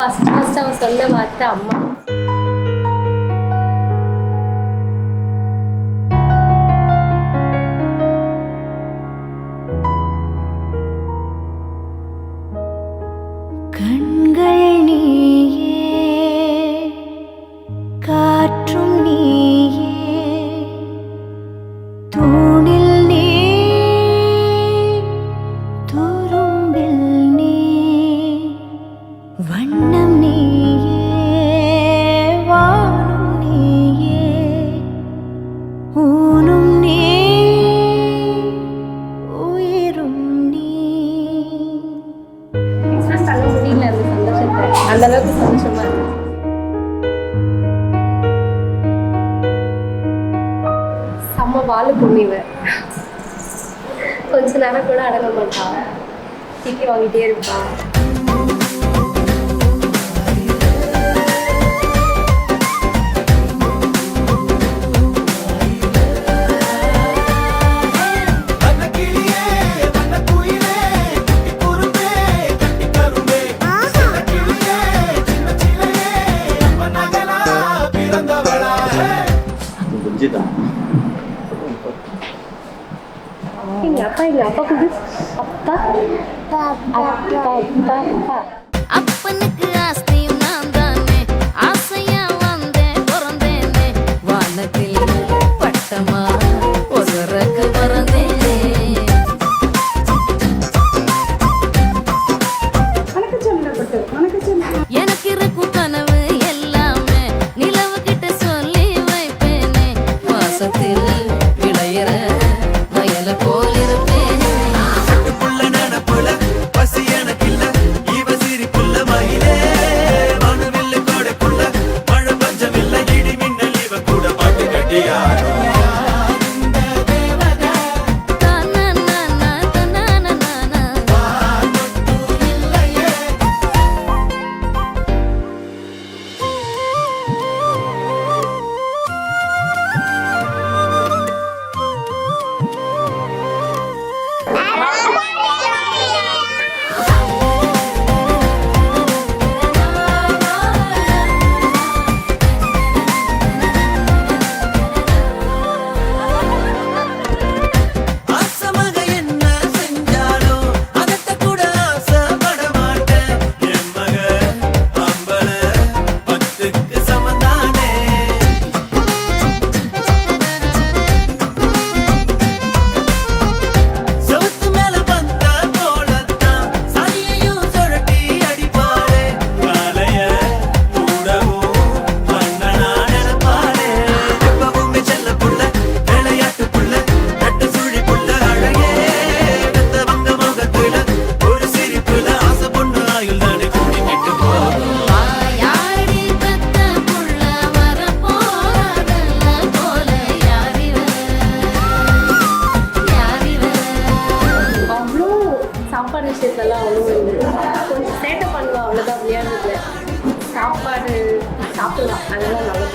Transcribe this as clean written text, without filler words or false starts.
First அவ சொன்ன வார்த்தை அம்மா. கண்கள் நீயே, காற்றும் நீயே, தூணில் நீ, துரும்பில் நீ, வண்ணம் நீயே, வானும் நீயே, ஊனும் நீ, உயிரும் நீ. எக்ஸ்பிரஸ் பண்ண முடியல அந்த சந்தோஷத்தை. அந்த அளவுக்கு சந்தோஷமா இருக்கு. செம்ம வாழை பொண்ணிவ. கொஞ்ச நேரம் கூட அடங்க மாட்டான். திட்டி வாங்கிட்டே இருப்பான். எங்க அப்பா கூட அப்பா அப்பனுக்கு ஆஸ்தியும் நான் தானே, ஆசையா வந்தேன் பிறந்தேனே, வானத்தில் பட்டமா ஒரு ரகு பறந்தேனே. எனக்கு இருக்கும் கனவு எல்லாமே நிலவு கிட்ட சொல்லி வைப்பேனே, வாசத்தில் விளையிற வயல போல் இருப்பேனே. சாப்பாடு விஷயத்தெல்லாம் அவ்வளோ கொஞ்சம் சேட்டை பண்ணுவா, அவ்வளோதான் விளையாடுறது. சாப்பாடு சாப்பிடலாம், அதெல்லாம் நல்லா